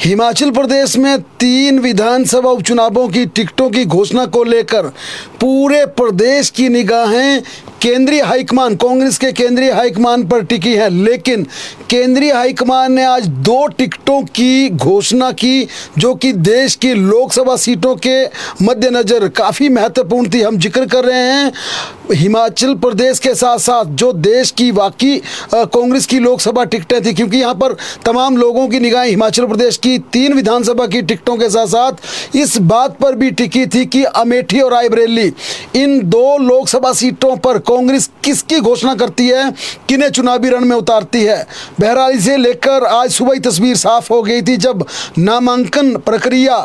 हिमाचल प्रदेश में 3 विधानसभा उपचुनावों की टिकटों की घोषणा को लेकर पूरे प्रदेश की निगाहें केंद्रीय हाईकमान, कांग्रेस के केंद्रीय हाईकमान पर टिकी है। लेकिन केंद्रीय हाईकमान ने आज 2 टिकटों की घोषणा की जो कि देश की लोकसभा सीटों के मद्देनज़र काफ़ी महत्वपूर्ण थी। हम जिक्र कर रहे हैं हिमाचल प्रदेश के साथ साथ जो देश की बाकी कांग्रेस की लोकसभा टिकटें थी, क्योंकि यहाँ पर तमाम लोगों की निगाहें हिमाचल प्रदेश की 3 विधानसभा की टिकटों के साथ साथ इस बात पर भी टिकी थी कि अमेठी और रायबरेली, इन 2 लोकसभा सीटों पर कांग्रेस किसकी घोषणा करती है, किन्हें चुनावी रण में उतारती है। बहरहाल इसे लेकर आज सुबह ही तस्वीर साफ हो गई थी जब नामांकन प्रक्रिया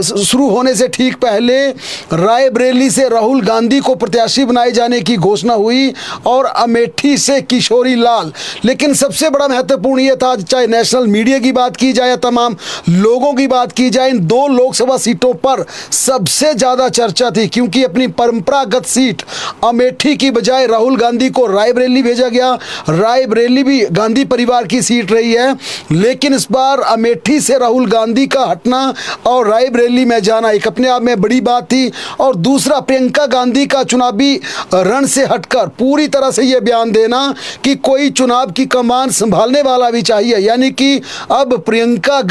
शुरू होने से ठीक पहले रायबरेली से राहुल गांधी को प्रत्याशी बनाए जाने की घोषणा हुई और अमेठी से किशोरी लाल। लेकिन सबसे बड़ा महत्वपूर्ण यह था, चाहे नेशनल मीडिया की बात की जाए या तमाम लोगों की बात की जाए, इन 2 लोकसभा सीटों पर सबसे ज़्यादा चर्चा थी क्योंकि अपनी परंपरागत सीट अमेठी की बजाय राहुल गांधी को रायबरेली भेजा गया। रायबरेली भी गांधी परिवार की सीट रही है, लेकिन इस बार अमेठी से राहुल गांधी का हटना और रायबरेली में जाना एक अपने आप में बड़ी बात थी। और दूसरा, प्रियंका गांधी का चुनावी रण से हटकर पूरी तरह से यह बयान देना कि कोई चुनाव की कमान संभालने वाला भी चाहिए, यानी कि अब प्रियंका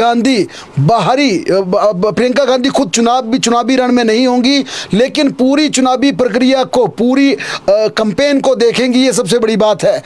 गांधी खुद चुनावी रण में नहीं होंगी, लेकिन पूरी चुनावी प्रक्रिया को, पूरी कैंपेन को देखेंगी। ये सबसे बड़ी बात है।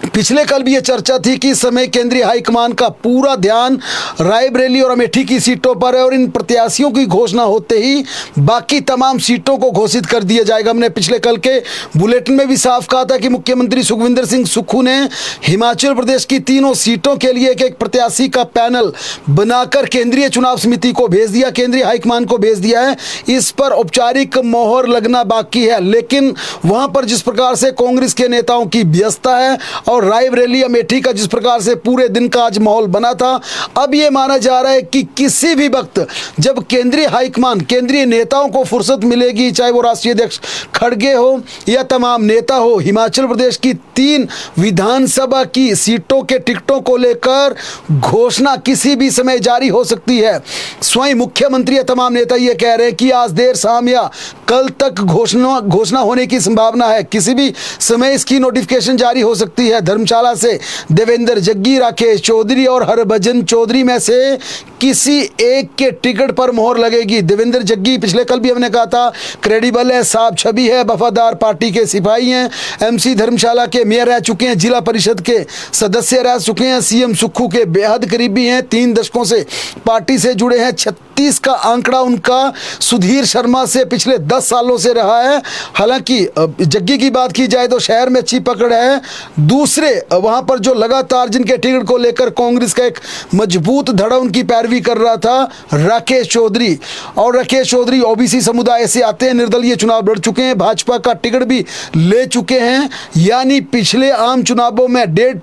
पिछले कल भी ये चर्चा थी कि इस समय केंद्रीय हाईकमान का पूरा ध्यान रायबरेली और अमेठी की सीटों पर है और इन प्रत्याशियों की घोषणा होते ही बाकी तमाम सीटों को घोषित कर दिया जाएगा। हमने पिछले कल के बुलेटिन में भी साफ कहा था कि मुख्यमंत्री सुखविंदर सिंह सुक्खू ने हिमाचल प्रदेश की 3 सीटों के लिए एक प्रत्याशी का पैनल बनाकर केंद्रीय चुनाव समिति को भेज दिया, केंद्रीय हाईकमान को भेज दिया है। इस पर औपचारिक मोहर लगना बाकी है, लेकिन वहां पर जिस प्रकार से कांग्रेस के नेताओं की व्यस्तता है और रायबरेली अमेठी का जिस प्रकार से पूरे दिन का आज माहौल बना था, अब यह माना जा रहा है कि किसी भी वक्त जब केंद्रीय हाईकमान, केंद्रीय नेताओं को फुर्सत मिलेगी, चाहे वो राष्ट्रीय अध्यक्ष खड़गे हो या तमाम नेता हो, हिमाचल प्रदेश की 3 विधानसभा की सीटों के टिकटों को लेकर घोषणा किसी भी समय जारी हो सकती है। स्वयं मुख्यमंत्री या तमाम नेता ये कह रहे हैं कि आज देर शाम या कल तक घोषणा होने की संभावना है, किसी भी समय इसकी नोटिफिकेशन जारी हो सकती है। धर्मशाला से देवेंद्र जग्गी, राकेश चौधरी और हरभजन चौधरी में से किसी एक के टिकट पर मोहर लगेगी। देवेंद्र जग्गी, पिछले कल भी हमने कहा था, क्रेडिबल है, साफ छवि है, वफादार पार्टी के सिपाही हैं, एमसी धर्मशाला के मेयर रह चुके हैं, जिला परिषद के सदस्य रह चुके हैं, सीएम सुक्खू के बेहद करीबी हैं, 3 दशकों से पार्टी से जुड़े हैं। 36 का आंकड़ा उनका सुधीर शर्मा से पिछले 10 सालों से रहा है। हालांकि जग्गी की बात की जाए तो शहर में अच्छी पकड़ है। दूसरे वहां पर जो लगातार जिनके टिकट को लेकर कांग्रेस का एक मजबूत धड़ा उनकी पैरवी कर रहा था, राकेश चौधरी। और राकेश चौधरी ओबीसी समुदाय से आते हैं, निर्दलीय चुनाव लड़ चुके हैं, भाजपा का टिकट भी ले चुके हैं। यानी पिछले आम चुनावों में करीब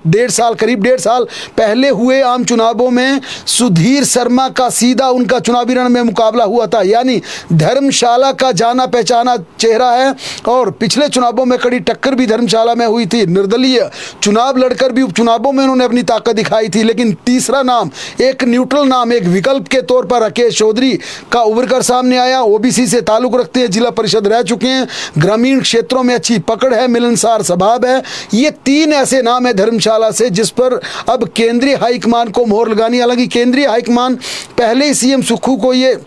डेढ़ साल पहले हुए आम चुनावों में सुधीर शर्मा का सीधा उनका चुनावी रण में मुकाबला हुआ था। यानी धर्मशाला का जाना पहचाना चेहरा है और पिछले चुनावों में कड़ी टक्कर भी धर्मशाला में हुई थी। निर्दलीय चुनाव लड़कर भी उपचुनावों में उन्होंने अपनी ताकत दिखाई थी। लेकिन तीसरा नाम, एक न्यूट्रल नाम, एक विकल्प के तौर पर राकेश चौधरी का उभर कर सामने आया। ओबीसी से ताल्लुक रखते हैं, जिला परिषद रह चुके हैं, ग्रामीण क्षेत्रों में अच्छी पकड़ है, मिलनसार स्वभाव है। ये 3 ऐसे नाम है धर्मशाला से जिस पर अब केंद्रीय हाईकमान को मोहर लगानी। हालांकि केंद्रीय हाईकमान पहले ही सीएम सुक्खू को ये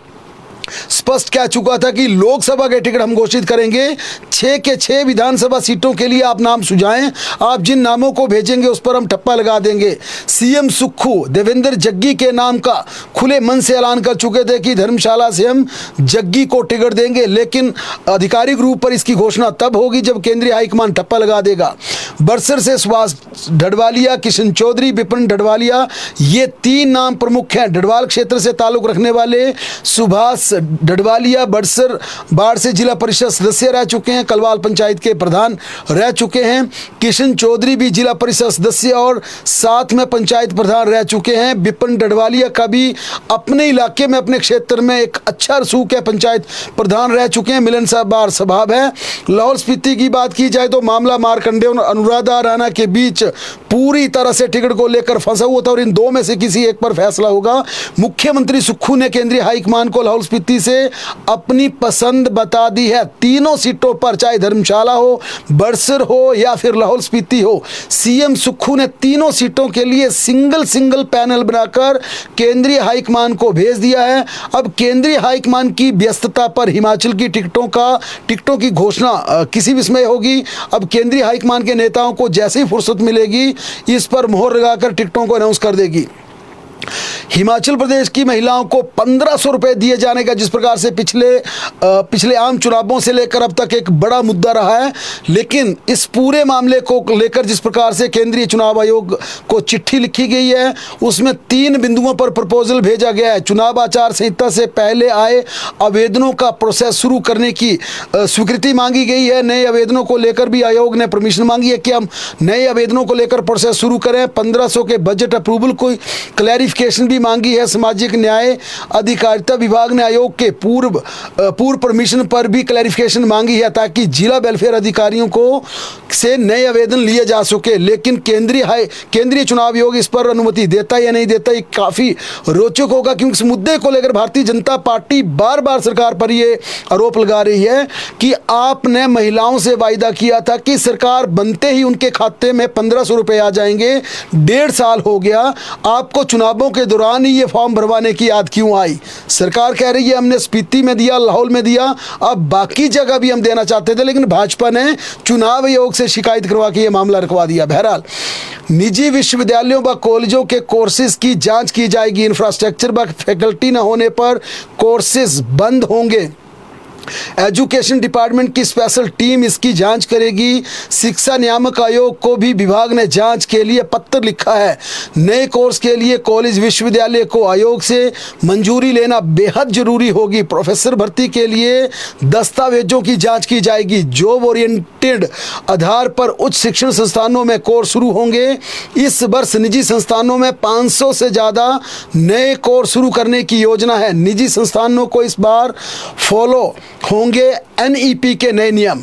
स्पष्ट कह चुका था कि लोकसभा के टिकट हम घोषित करेंगे, 6 के 6 विधानसभा सीटों के लिए आप नाम सुझाएं, आप जिन नामों को भेजेंगे उस पर हम ठप्पा लगा देंगे। सीएम सुक्खू देवेंद्र जग्गी के नाम का खुले मन से ऐलान कर चुके थे कि धर्मशाला से हम जग्गी को टिकट देंगे, लेकिन आधिकारिक रूप पर इसकी घोषणा तब होगी जब केंद्रीय हाईकमान ठप्पा लगा देगा। बरसर से सुभाष ढडवालिया, किशन चौधरी, विपिन ढडवालिया, ये 3 नाम प्रमुख हैं। ढडवाल क्षेत्र से ताल्लुक रखने वाले सुभाष डडवालिया बड़सर बाढ़ से जिला परिषद सदस्य रह चुके हैं, कलवाल पंचायत के प्रधान रह चुके हैं। किशन चौधरी भी जिला परिषद सदस्य और साथ में पंचायत प्रधान रह चुके हैं। विपिन डडवालिया का भी अपने इलाके में, अपने क्षेत्र में एक अच्छा रसूख है, पंचायत प्रधान रह चुके हैं। मिलनसार स्वभाव है। लाहौल स्पीति की बात की जाए तो मामला मारकंडे और अनुराधा राणा के बीच पूरी तरह से टिकट को लेकर फंसा हुआ था और इन दो में से किसी एक पर फैसला होगा। मुख्यमंत्री सुक्खू ने केंद्रीय हाईकमान को लाहौल स्पीति से अपनी पसंद बता दी है। तीनों सीटों पर, चाहे धर्मशाला हो, बड़सर हो या फिर लाहौल स्पीति हो, सीएम सुक्खू ने तीनों सीटों के लिए सिंगल पैनल बनाकर केंद्रीय हाईकमान को भेज दिया है। अब केंद्रीय हाईकमान की व्यस्तता पर हिमाचल की टिकटों की घोषणा किसी भी समय होगी। अब केंद्रीय हाईकमान के नेताओं को जैसे ही फुर्सत मिलेगी इस पर मोहर लगाकर टिकटों को अनाउंस कर देगी। हिमाचल प्रदेश की महिलाओं को 1500 रुपए दिए जाने का जिस प्रकार से पिछले आम चुनावों से लेकर अब तक एक बड़ा मुद्दा रहा है, लेकिन इस पूरे मामले को लेकर जिस प्रकार से केंद्रीय चुनाव आयोग को चिट्ठी लिखी गई है उसमें 3 बिंदुओं पर प्रपोजल भेजा गया है। चुनाव आचार संहिता से पहले आए आवेदनों का प्रोसेस शुरू करने की स्वीकृति मांगी गई है। नए आवेदनों को लेकर भी आयोग ने परमिशन मांगी है कि हम नए आवेदनों को लेकर प्रोसेस शुरू करें। 1500 के बजट अप्रूवल को क्लैरिफिकेशन भी मांगी है। सामाजिक न्याय अधिकारिता विभाग ने आयोग के पूर्व परमिशन पर भी क्लैरिफिकेशन मांगी है ताकि जिला वेलफेयर अधिकारियों को से नए आवेदन लिए जा सके। लेकिन केंद्रीय चुनाव आयोग इस पर अनुमति देता या नहीं देता, ये काफ़ी रोचक होगा क्योंकि इस मुद्दे को लेकर भारतीय जनता पार्टी बार बार सरकार पर ये आरोप लगा रही है कि आपने महिलाओं से वायदा किया था कि सरकार बनते ही उनके खाते में 1500 रुपये आ जाएंगे। 1.5 साल हो गया, आपको चुनावों के दौरान ही ये फॉर्म भरवाने की याद क्यों आई? सरकार कह रही है हमने स्पीति में दिया, लाहौल में दिया, अब बाकी जगह भी हम देना चाहते थे, लेकिन भाजपा ने चुनाव आयोग से शिकायत करवा के ये मामला रखवा दिया। बहरहाल निजी विश्वविद्यालयों व कॉलेजों के कोर्सेज की जांच की जाएगी। इंफ्रास्ट्रक्चर व फैकल्टी न होने पर कोर्सेज बंद होंगे। एजुकेशन डिपार्टमेंट की स्पेशल टीम इसकी जांच करेगी। शिक्षा नियामक आयोग को भी विभाग ने जांच के लिए पत्र लिखा है। नए कोर्स के लिए कॉलेज विश्वविद्यालय को आयोग से मंजूरी लेना बेहद जरूरी होगी। प्रोफेसर भर्ती के लिए दस्तावेजों की जांच की जाएगी। जॉब ओरिएंटेड आधार पर उच्च शिक्षण संस्थानों में कोर्स शुरू होंगे। इस वर्ष निजी संस्थानों में 500 से ज़्यादा नए कोर्स शुरू करने की योजना है। निजी संस्थानों को इस बार फॉलो होंगे एनईपी के नए नियम।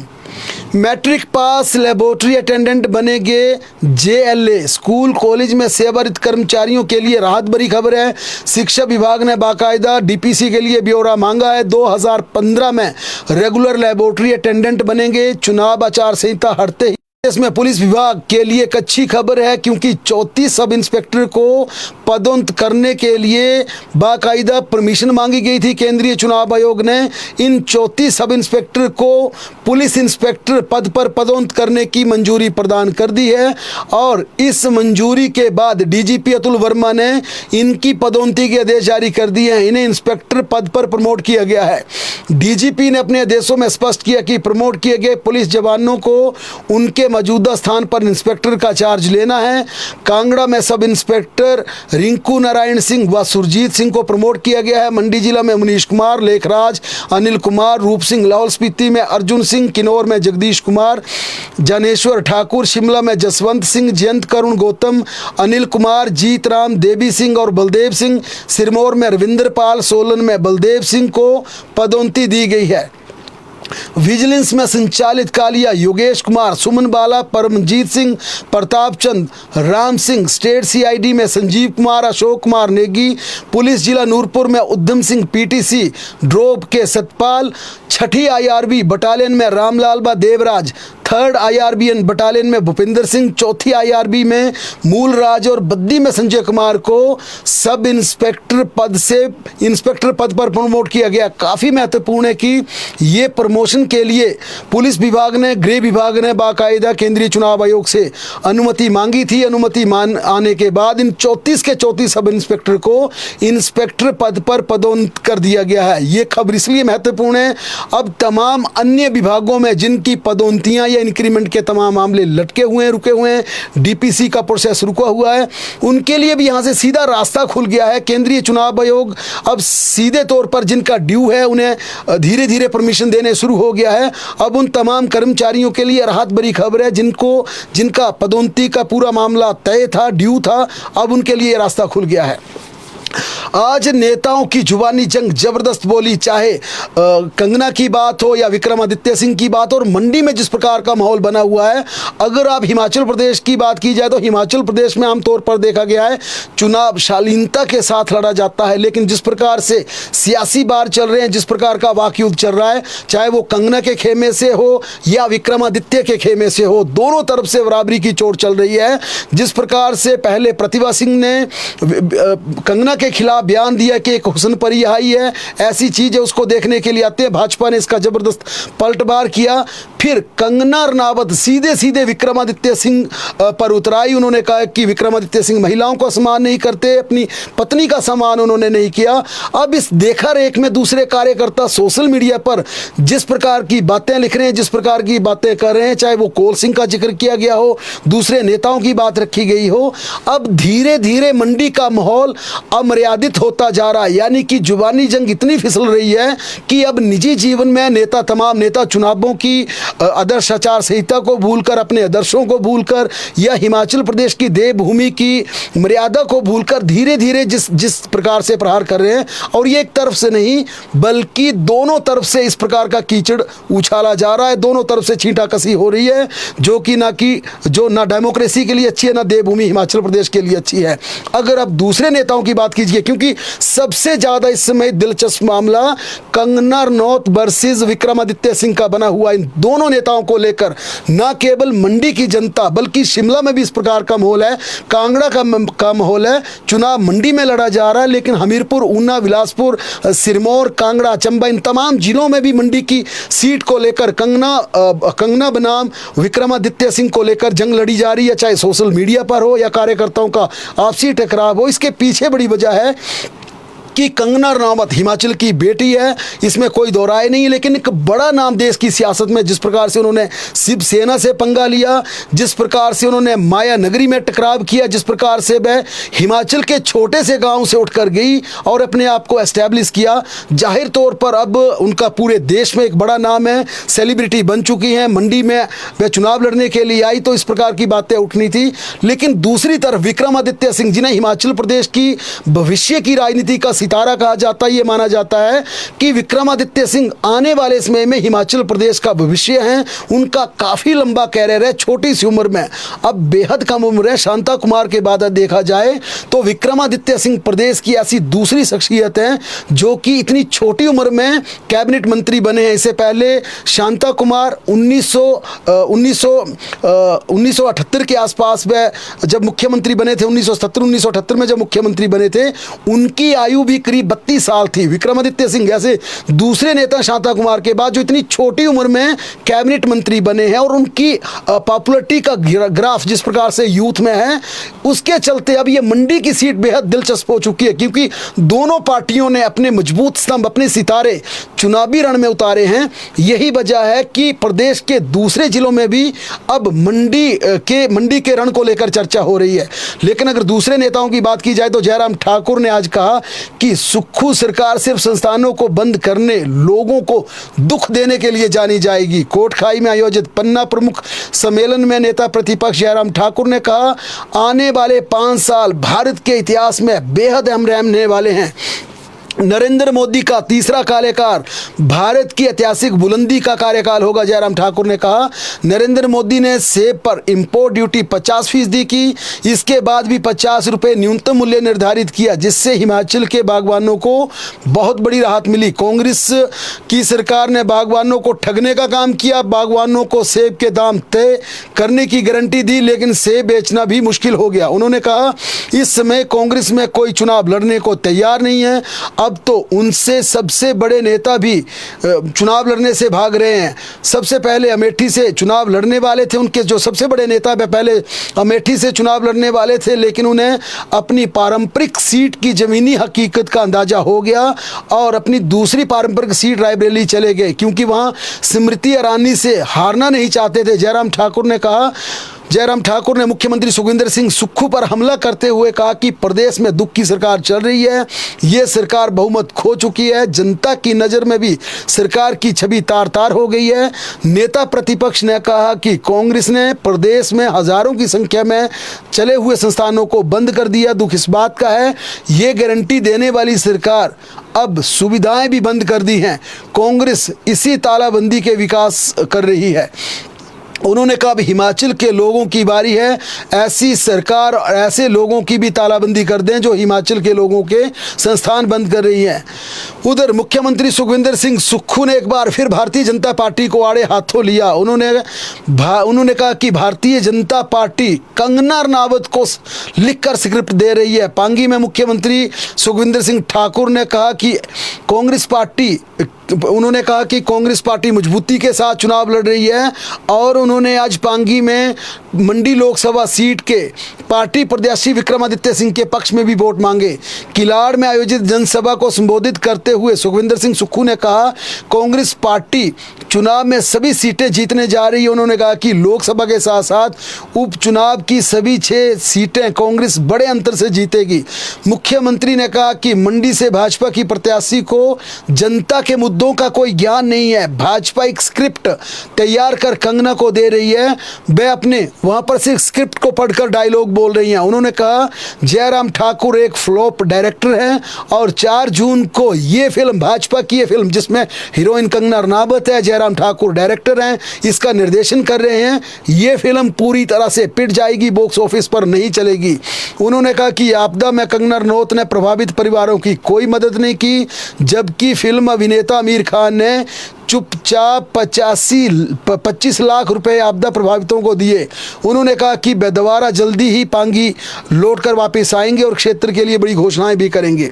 मैट्रिक पास लेबोरेटरी अटेंडेंट बनेंगे जेएलए। स्कूल कॉलेज में सेवारत कर्मचारियों के लिए राहत भरी खबर है। शिक्षा विभाग ने बाकायदा डीपीसी के लिए ब्यौरा मांगा है। 2015 में रेगुलर लेबोरेटरी अटेंडेंट बनेंगे। चुनाव आचार संहिता हटते ही इसमें पुलिस विभाग के लिए एक अच्छी खबर है क्योंकि 34 सब इंस्पेक्टर को पदोन्नत करने के लिए बाकायदा परमिशन मांगी गई थी। केंद्रीय चुनाव आयोग ने इन 34 सब इंस्पेक्टर को पुलिस इंस्पेक्टर पद पर पदोन्नत करने की मंजूरी प्रदान कर दी है और इस मंजूरी के बाद डीजीपी अतुल वर्मा ने इनकी पदोन्नति के आदेश जारी कर दिए हैं। इन्हें इंस्पेक्टर पद पर प्रमोट किया गया है। डीजीपी ने अपने आदेशों में स्पष्ट किया कि प्रमोट किए गए पुलिस जवानों को उनके मौजूदा स्थान पर इंस्पेक्टर का चार्ज लेना है। कांगड़ा में सब इंस्पेक्टर रिंकू नारायण सिंह व सुरजीत सिंह को प्रमोट किया गया है। मंडी जिला में मनीष कुमार, लेखराज, अनिल कुमार, रूप सिंह, लाहौल स्पीति में अर्जुन सिंह, किन्नौर में जगदीश कुमार, जानेश्वर ठाकुर, शिमला में जसवंत सिंह, जयंत करुण गौतम, अनिल कुमार, जीत राम, देवी सिंह और बलदेव सिंह, सिरमौर में रविंद्र पाल, सोलन में बलदेव सिंह को पदोन्नति दी गई है। विजिलेंस में संचालित कालिया योगेश कुमार, सुमन बाला, परमजीत सिंह, प्रताप चंद, राम सिंह, स्टेट सीआईडी में संजीव कुमार, अशोक कुमार नेगी, पुलिस जिला नूरपुर में उद्यम सिंह, पीटीसी ड्रोब के सतपाल, छठी आईआरबी बटालियन में रामलाल व देवराज, 3rd IRBN बटालियन में भूपिंदर सिंह, 4थी IRB में मूलराज और बद्दी में संजय कुमार को सब इंस्पेक्टर पद से इंस्पेक्टर पद पर प्रमोट किया गया। काफ़ी महत्वपूर्ण है कि ये प्रमोशन के लिए पुलिस विभाग ने, गृह विभाग ने बाकायदा केंद्रीय चुनाव आयोग से अनुमति मांगी थी। अनुमति आने के बाद इन 34 के 34 सब इंस्पेक्टर को इंस्पेक्टर पद पर पदोन्नत कर दिया गया है। ये खबर इसलिए महत्वपूर्ण है, अब तमाम अन्य विभागों में जिनकी पदोन्नतियाँ या इंक्रीमेंट के तमाम मामले लटके हुए हैं, रुके हुए हैं, डीपीसी का प्रोसेस रुका हुआ है, उनके लिए भी यहाँ से सीधा रास्ता खुल गया है। केंद्रीय चुनाव आयोग अब सीधे तौर पर जिनका ड्यू है उन्हें धीरे धीरे परमिशन देने शुरू हो गया है। अब उन तमाम कर्मचारियों के लिए राहत भरी खबर है जिनका पदोन्नति का पूरा मामला तय था, ड्यू था, अब उनके लिए रास्ता खुल गया है। आज नेताओं की जुबानी जंग जबरदस्त बोली, चाहे कंगना की बात हो या विक्रमादित्य सिंह की बात हो, और मंडी में जिस प्रकार का माहौल बना हुआ है। अगर आप हिमाचल प्रदेश की बात की जाए तो हिमाचल प्रदेश में आमतौर पर देखा गया है चुनाव शालीनता के साथ लड़ा जाता है, लेकिन जिस प्रकार से सियासी बार चल रहे हैं, जिस प्रकार का वाकयुद्ध चल रहा है, चाहे वो कंगना के खेमे से हो या विक्रमादित्य के खेमे से हो, दोनों तरफ से बराबरी की चोट चल रही है। जिस प्रकार से पहले प्रतिभा सिंह ने कंगना के खिलाफ बयान दिया कि एक हुस्न परी आई है, ऐसी चीज है, उसको देखने के लिए आते हैं, भाजपा ने इसका जबरदस्त पलटवार किया। फिर कंगना रनावत सीधे सीधे विक्रमादित्य सिंह पर उतराई। उन्होंने कहा कि विक्रमादित्य सिंह महिलाओं का सम्मान नहीं करते, अपनी पत्नी का सम्मान उन्होंने नहीं किया। अब इस देखा रेख में दूसरे कार्यकर्ता सोशल मीडिया पर जिस प्रकार की बातें लिख रहे हैं, जिस प्रकार की बातें कर रहे हैं, चाहे वो कोल सिंह का जिक्र किया गया हो, दूसरे नेताओं की बात रखी गई हो, अब धीरे धीरे मंडी का माहौल अमर्यादित होता जा रहा है। यानी कि जुबानी जंग इतनी फिसल रही है कि अब निजी जीवन में तमाम नेता चुनावों की आदर्श आचार संहिता को भूलकर, अपने आदर्शों को भूलकर, या हिमाचल प्रदेश की देवभूमि की मर्यादा को भूलकर धीरे धीरे जिस प्रकार से प्रहार कर रहे हैं, और ये एक तरफ से नहीं बल्कि दोनों तरफ से इस प्रकार का कीचड़ उछाला जा रहा है, दोनों तरफ से छींटाकसी हो रही है, जो ना डेमोक्रेसी के लिए अच्छी है, ना देवभूमि हिमाचल प्रदेश के लिए अच्छी है। अगर अब दूसरे नेताओं की बात कीजिए, क्योंकि सबसे ज्यादा इस समय दिलचस्प मामला कंगना रनौत वर्सेस विक्रमादित्य सिंह का बना हुआ। इन दोनों नेताओं को लेकर न केवल मंडी की जनता बल्कि शिमला में भी इस प्रकार का माहौल है, कांगड़ा का माहौल है। चुनाव मंडी में लड़ा जा रहा है, लेकिन हमीरपुर, ऊना, बिलासपुर, सिरमौर, कांगड़ा, चंबा, इन तमाम जिलों में भी मंडी की सीट को लेकर कंगना बनाम विक्रमादित्य सिंह को लेकर जंग लड़ी जा रही है, चाहे सोशल मीडिया पर हो या कार्यकर्ताओं का आपसी टकराव हो। इसके पीछे बड़ी वजह है कि कंगना रनावत हिमाचल की बेटी है, इसमें कोई दो राय नहीं है, लेकिन एक बड़ा नाम देश की सियासत में जिस प्रकार से उन्होंने शिवसेना से पंगा लिया, जिस प्रकार से उन्होंने माया नगरी में टकराव किया, जिस प्रकार से वह हिमाचल के छोटे से गांव से उठकर गई और अपने आप को एस्टैब्लिश किया, जाहिर तौर पर अब उनका पूरे देश में एक बड़ा नाम है, सेलिब्रिटी बन चुकी हैं। मंडी में वह चुनाव लड़ने के लिए आई तो इस प्रकार की बातें उठनी थी। लेकिन दूसरी तरफ विक्रमादित्य सिंह, जिन्हें हिमाचल प्रदेश की भविष्य की राजनीति का सितारा कहा जाता है, ये माना जाता है कि विक्रमादित्य सिंह आने वाले समय में हिमाचल प्रदेश का भविष्य है। उनका काफी लंबा कैरियर है, छोटी सी उम्र में अब बेहद कम उम्र है। शांता कुमार के बाद देखा जाए तो विक्रमादित्य सिंह प्रदेश की ऐसी दूसरी शख्सियत है जो कि इतनी छोटी उम्र में कैबिनेट मंत्री बने हैं। इससे पहले शांता कुमार 1978 के आसपास वह जब मुख्यमंत्री बने थे, 1978 में जब मुख्यमंत्री बने थे, उनकी आयु भी करीब 32 साल थी। विक्रमादित्य सिंह जैसे दूसरे नेता शांता कुमार के बाद जो इतनी छोटी उम्र में कैबिनेट मंत्री बने हैं, और उनकी पॉपुलरिटी का ग्राफ जिस प्रकार से यूथ में है, उसके चलते अब ये मंडी की सीट बेहद दिलचस्प हो चुकी है, क्योंकि दोनों पार्टियों ने अपने मजबूत स्तंभ, अपने सितारे चुनावी रण में उतारे हैं। यही वजह है कि प्रदेश के दूसरे जिलों में भी अब मंडी के रण को लेकर चर्चा हो रही है। लेकिन अगर दूसरे नेताओं की बात की जाए तो जयराम ठाकुर ने आज कहा कि सुक्खू सरकार सिर्फ संस्थानों को बंद करने, लोगों को दुख देने के लिए जानी जाएगी। कोटखाई में आयोजित पन्ना प्रमुख सम्मेलन में नेता प्रतिपक्ष जयराम ठाकुर ने कहा, आने वाले 5 साल भारत के इतिहास में बेहद अहम रहने वाले हैं। नरेंद्र मोदी का तीसरा कार्यकाल भारत की ऐतिहासिक बुलंदी का कार्यकाल होगा। जयराम ठाकुर ने कहा, नरेंद्र मोदी ने सेब पर इंपोर्ट ड्यूटी 50% की, इसके बाद भी 50 रुपये न्यूनतम मूल्य निर्धारित किया, जिससे हिमाचल के बागवानों को बहुत बड़ी राहत मिली। कांग्रेस की सरकार ने बागवानों को ठगने का काम किया, बागवानों को सेब के दाम तय करने की गारंटी दी, लेकिन सेब बेचना भी मुश्किल हो गया। उन्होंने कहा, इस समय कांग्रेस में कोई चुनाव लड़ने को तैयार नहीं है। अब तो उनसे सबसे बड़े नेता भी चुनाव लड़ने से भाग रहे हैं। सबसे पहले अमेठी से चुनाव लड़ने वाले थे, उनके जो सबसे बड़े नेता पहले अमेठी से चुनाव लड़ने वाले थे, लेकिन उन्हें अपनी पारंपरिक सीट की ज़मीनी हकीकत का अंदाज़ा हो गया और अपनी दूसरी पारंपरिक सीट रायबरेली चले गए, क्योंकि वहाँ स्मृति ईरानी से हारना नहीं चाहते थे। जयराम ठाकुर ने मुख्यमंत्री सुखविंदर सिंह सुक्खू पर हमला करते हुए कहा कि प्रदेश में दुख की सरकार चल रही है, ये सरकार बहुमत खो चुकी है, जनता की नज़र में भी सरकार की छवि तार तार हो गई है। नेता प्रतिपक्ष ने कहा कि कांग्रेस ने प्रदेश में हजारों की संख्या में चले हुए संस्थानों को बंद कर दिया। दुख इस बात का है, ये गारंटी देने वाली सरकार अब सुविधाएं भी बंद कर दी हैं। कांग्रेस इसी तालाबंदी के विकास कर रही है। उन्होंने कहा अब हिमाचल के लोगों की बारी है, ऐसी सरकार और ऐसे लोगों की भी तालाबंदी कर दें जो हिमाचल के लोगों के संस्थान बंद कर रही हैं। उधर मुख्यमंत्री सुखविंदर सिंह सुक्खू ने एक बार फिर भारतीय जनता पार्टी को आड़े हाथों लिया। उन्होंने कहा कि भारतीय जनता पार्टी कंगना रनावत को लिखकर स्क्रिप्ट दे रही है। पांगी में मुख्यमंत्री सुखविंदर सिंह ठाकुर ने कहा कि कांग्रेस पार्टी मजबूती के साथ चुनाव लड़ रही है और उन्होंने आज पांगी में मंडी लोकसभा सीट के पार्टी प्रत्याशी विक्रमादित्य सिंह के पक्ष में भी वोट मांगे। किलाड़ में आयोजित जनसभा को संबोधित करते हुए सुखविंदर सिंह सुक्खू ने कहा कांग्रेस पार्टी चुनाव में सभी सीटें जीतने जा रही है। उन्होंने कहा कि लोकसभा के साथ साथ उपचुनाव की सभी 6 सीटें कांग्रेस बड़े अंतर से जीतेगी। मुख्यमंत्री ने कहा कि मंडी से भाजपा की प्रत्याशी को जनता के मुद्दों का कोई ज्ञान नहीं है। भाजपा एक स्क्रिप्ट तैयार कर कंगना को दे रही है, वे अपने वहां पर से स्क्रिप्ट को पढ़कर डायलॉग बोल रही हैं। उन्होंने कहा जयराम ठाकुर एक फ्लॉप डायरेक्टर हैं और 4 जून को ये फिल्म, भाजपा की ये फिल्म जिसमें हीरोइन कंगना रनावत है, जयराम ठाकुर डायरेक्टर हैं, इसका निर्देशन कर रहे हैं, ये फिल्म पूरी तरह से पिट जाएगी, बॉक्स ऑफिस पर नहीं चलेगी। उन्होंने कहा कि आपदा में कंगना रनौत ने प्रभावित परिवारों की कोई मदद नहीं की, जबकि फिल्म अभिनेता आमिर खान ने चुपचाप 25 लाख रुपए आपदा प्रभावितों को दिए। उन्होंने कहा कि वे दोबारा जल्दी ही पांगी लौटकर वापस आएंगे और क्षेत्र के लिए बड़ी घोषणाएं भी करेंगे।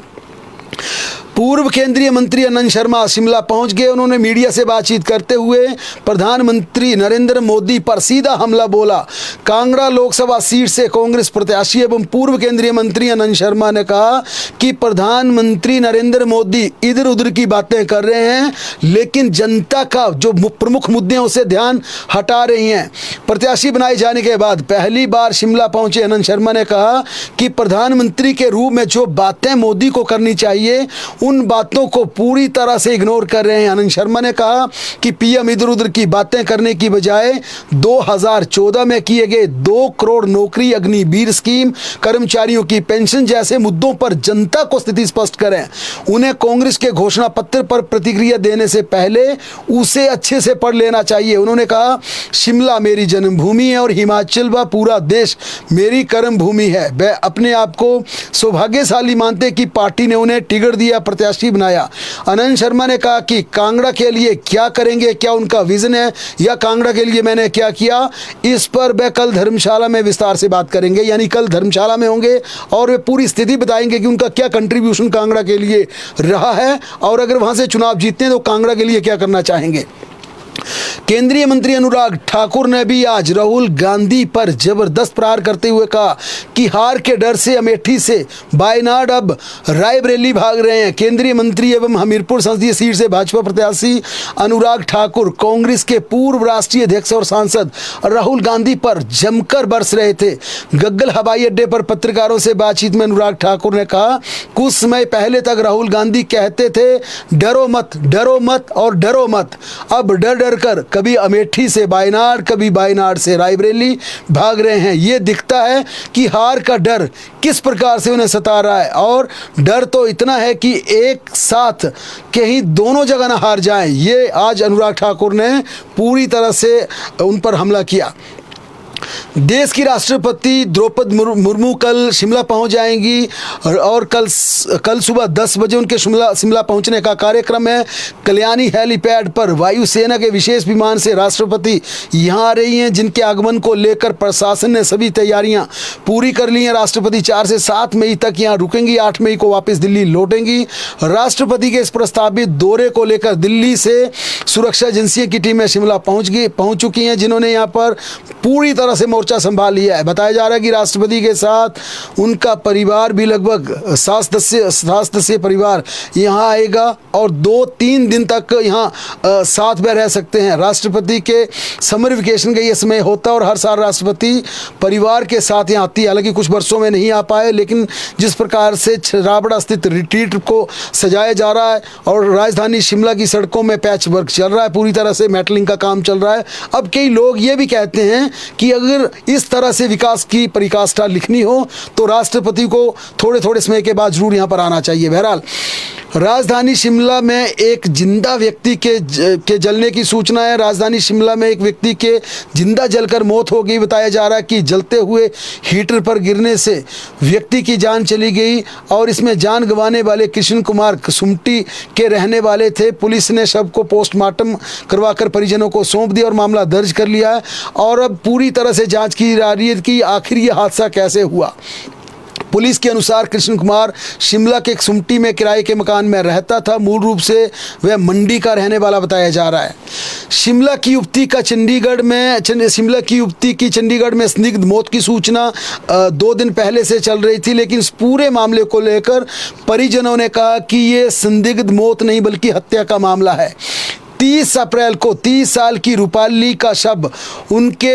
पूर्व केंद्रीय मंत्री आनंद शर्मा शिमला पहुंच गए। उन्होंने मीडिया से बातचीत करते हुए प्रधानमंत्री नरेंद्र मोदी पर सीधा हमला बोला। कांगड़ा लोकसभा सीट से कांग्रेस प्रत्याशी एवं पूर्व केंद्रीय मंत्री आनंद शर्मा ने कहा कि प्रधानमंत्री नरेंद्र मोदी इधर उधर की बातें कर रहे हैं, लेकिन जनता का जो प्रमुख मुद्दे हैं उसे ध्यान हटा रही हैं। प्रत्याशी बनाए जाने के बाद पहली बार शिमला पहुंचे आनंद शर्मा ने कहा कि प्रधानमंत्री के रूप में जो बातें मोदी को करनी चाहिए उन बातों को पूरी तरह से इग्नोर कर रहे हैं। आनंद शर्मा ने कहा कि पीएम इधर उधर की बातें करने की बजाय 2014 में किए गए 2 करोड़ नौकरी, अग्निवीर स्कीम, कर्मचारियों की पेंशन जैसे मुद्दों पर जनता को स्थिति स्पष्ट करें। उन्हें कांग्रेस के घोषणा पत्र पर प्रतिक्रिया देने से पहले उसे अच्छे से पढ़ लेना चाहिए। उन्होंने कहा शिमला मेरी जन्मभूमि है और हिमाचल व पूरा देश मेरी कर्म भूमि है। वे अपने आप को सौभाग्यशाली मानते कि पार्टी ने उन्हें टिकट दिया, प्रत्याशी बनाया। आनंद शर्मा ने कहा कि कांगड़ा के लिए क्या करेंगे, क्या उनका विजन है, या कांगड़ा के लिए मैंने क्या किया, इस पर वे कल धर्मशाला में विस्तार से बात करेंगे। यानी कल धर्मशाला में होंगे और वे पूरी स्थिति बताएंगे कि उनका क्या कंट्रीब्यूशन कांगड़ा के लिए रहा है और अगर वहां से चुनाव जीतते हैं तो कांगड़ा के लिए क्या करना चाहेंगे। केंद्रीय मंत्री अनुराग ठाकुर ने भी आज राहुल गांधी पर जबरदस्त प्रहार करते हुए कहा कि हार के डर से अमेठी से वायनाड अब रायबरेली भाग रहे हैं। केंद्रीय मंत्री एवं हमीरपुर संसदीय सीट से भाजपा प्रत्याशी अनुराग ठाकुर कांग्रेस के पूर्व राष्ट्रीय अध्यक्ष और सांसद राहुल गांधी पर जमकर बरस रहे थे। गग्गल हवाई अड्डे पर पत्रकारों से बातचीत में अनुराग ठाकुर ने कहा कुछ समय पहले तक राहुल गांधी कहते थे डरो मत और डरो मत। अब डर कर कभी अमेठी से वायनाड, कभी वायनाड से रायबरेली भाग रहे हैं। ये दिखता है कि हार का डर किस प्रकार से उन्हें सता रहा है और डर तो इतना है कि एक साथ कहीं दोनों जगह ना हार जाएं। ये आज अनुराग ठाकुर ने पूरी तरह से उन पर हमला किया। देश की राष्ट्रपति द्रौपदी मुर्मू कल शिमला पहुंच जाएंगी और कल सुबह 10 बजे उनके शिमला पहुंचने का कार्यक्रम है। कल्याणी हेलीपैड पर वायुसेना के विशेष विमान से राष्ट्रपति यहां आ रही हैं, जिनके आगमन को लेकर प्रशासन ने सभी तैयारियां पूरी कर ली हैं। राष्ट्रपति 4 से 7 मई तक यहां रुकेंगी, 8 मई को वापस दिल्ली लौटेंगी। राष्ट्रपति के इस प्रस्तावित दौरे को लेकर दिल्ली से सुरक्षा एजेंसियों की टीमें शिमला पहुंच चुकी हैं, जिन्होंने यहां पर पूरी तरह से मोर्चा संभाल लिया है। बताया जा रहा है कि राष्ट्रपति के साथ उनका परिवार भी लगभग 7 सदस्यीय परिवार यहां आएगा और 2-3 दिन तक यहां साथ में रह सकते हैं। राष्ट्रपति के समर वेकेशन का ये समय होता है और हर साल राष्ट्रपति परिवार के साथ यहाँ आती है। हालांकि कुछ वर्षों में नहीं आ पाए, लेकिन जिस प्रकार से छराबड़ा स्थित रिट्रीट को सजाया जा रहा है और राजधानी शिमला की सड़कों में पैच वर्क चल रहा है, पूरी तरह से मेटलिंग का काम चल रहा है। अब कई लोग ये भी कहते हैं कि अगर इस तरह से विकास की परिकाष्ठा लिखनी हो तो राष्ट्रपति को थोड़े समय के बाद जरूर यहाँ पर आना चाहिए। बहरहाल राजधानी शिमला में एक जिंदा व्यक्ति के जलने की सूचना है। राजधानी शिमला में एक व्यक्ति के जिंदा जलकर मौत हो गई। बताया जा रहा है कि जलते हुए हीटर पर गिरने से व्यक्ति की जान चली गई और इसमें जान गंवाने वाले कृष्ण कुमार सुमटी के रहने वाले थे। पुलिस ने शव को पोस्टमार्टम करवाकर परिजनों को सौंप दिया और मामला दर्ज कर लिया है और अब पूरी तरह से जांच की जा रही है कि आखिर ये हादसा कैसे हुआ। पुलिस के अनुसार कृष्ण कुमार शिमला के एक सुमटी में किराए के मकान में रहता था। मूल रूप से वह मंडी का रहने वाला बताया जा रहा है। शिमला की युवती की चंडीगढ़ में संदिग्ध मौत की सूचना 2 दिन पहले से चल रही थी, लेकिन इस पूरे मामले को लेकर परिजनों ने कहा कि ये संदिग्ध मौत नहीं बल्कि हत्या का मामला है। 30 अप्रैल को 30 साल की रूपाली का शव उनके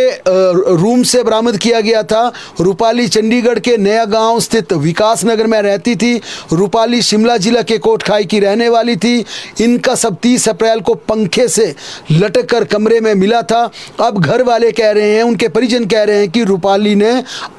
रूम से बरामद किया गया था। रूपाली चंडीगढ़ के नया गांव स्थित विकास नगर में रहती थी। रूपाली शिमला जिला के कोटखाई की रहने वाली थी। इनका शव 30 अप्रैल को पंखे से लटक कर कमरे में मिला था। अब घर वाले कह रहे हैं, उनके परिजन कह रहे हैं कि रूपाली ने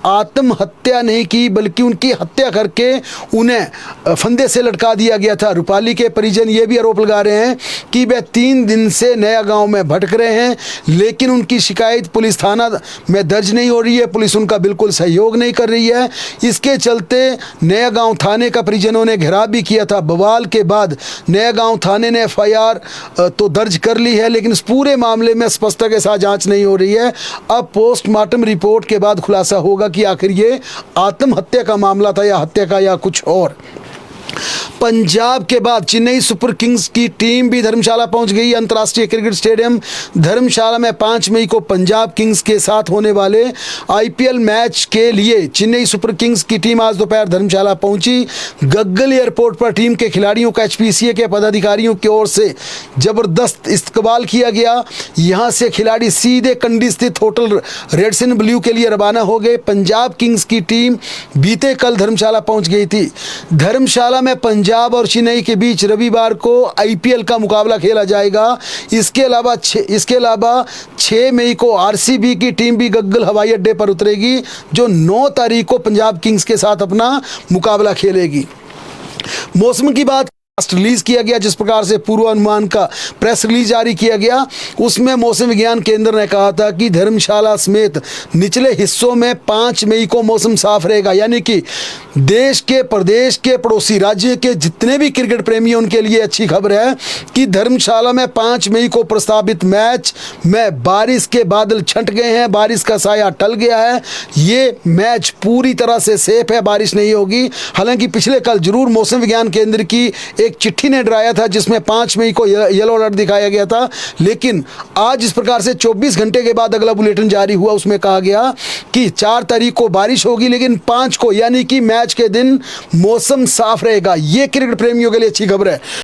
आत्महत्या नहीं की बल्कि उनकी हत्या करके उन्हें फंदे से लटका दिया गया था। रूपाली के परिजन ये भी आरोप लगा रहे हैं कि वह 3 दिन से नया गांव में भटक रहे हैं, लेकिन उनकी शिकायत पुलिस थाना में दर्ज नहीं हो रही है। पुलिस उनका बिल्कुल सहयोग नहीं कर रही है। इसके चलते नया गांव थाने का परिजनों ने घेराव भी किया था। बवाल के बाद नया गांव थाने ने FIR तो दर्ज कर ली है, लेकिन इस पूरे मामले में स्पष्टता के साथ जांच नहीं हो रही है। अब पोस्टमार्टम रिपोर्ट के बाद खुलासा होगा कि आखिर ये आत्महत्या का मामला था या हत्या का या कुछ और। पंजाब के बाद चेन्नई सुपर किंग्स की टीम भी धर्मशाला पहुंच गई। अंतर्राष्ट्रीय क्रिकेट स्टेडियम धर्मशाला में 5 मई को पंजाब किंग्स के साथ होने वाले IPL मैच के लिए चेन्नई सुपर किंग्स की टीम आज दोपहर धर्मशाला पहुंची। गग्गल एयरपोर्ट पर टीम के खिलाड़ियों का HPCA के पदाधिकारियों की ओर से जबरदस्त इस्तकबाल किया गया। यहां से खिलाड़ी सीधे कंडी स्थित होटल रेडसन ब्लू के लिए रवाना हो गए। पंजाब किंग्स की टीम बीते कल धर्मशाला पहुंच गई थी। धर्मशाला में पंजाब और चेन्नई के बीच रविवार को IPL का मुकाबला खेला जाएगा। इसके अलावा 6 मई को RCB की टीम भी गग्गल हवाई अड्डे पर उतरेगी, जो 9 तारीख को पंजाब किंग्स के साथ अपना मुकाबला खेलेगी। मौसम की बात रिलीज किया गया, जिस प्रकार से पूर्वानुमान का प्रेस रिलीज जारी किया गया, उसमें मौसम विज्ञान केंद्र ने कहा था कि धर्मशाला समेत निचले हिस्सों में 5 मई को मौसम साफ रहेगा। यानी कि देश के प्रदेश के पड़ोसी राज्य के जितने भी क्रिकेट प्रेमी हैं उनके लिए अच्छी खबर है कि धर्मशाला में 5 मई को प्रस्तावित मैच में बारिश के बादल छंट गए हैं, बारिश का साया टल गया है। ये मैच पूरी तरह से सेफ है, बारिश नहीं होगी। हालांकि पिछले कल जरूर मौसम विज्ञान केंद्र की एक चिट्ठी ने डराया था जिसमें 5 मई को येलो अलर्ट दिखाया गया था, लेकिन आज इस प्रकार से 24 घंटे के बाद अगला बुलेटिन जारी हुआ, उसमें कहा गया कि 4 तारीख को बारिश होगी, लेकिन 5 को यानी कि मैच के दिन मौसम साफ रहेगा। ये क्रिकेट प्रेमियों के लिए अच्छी खबर है।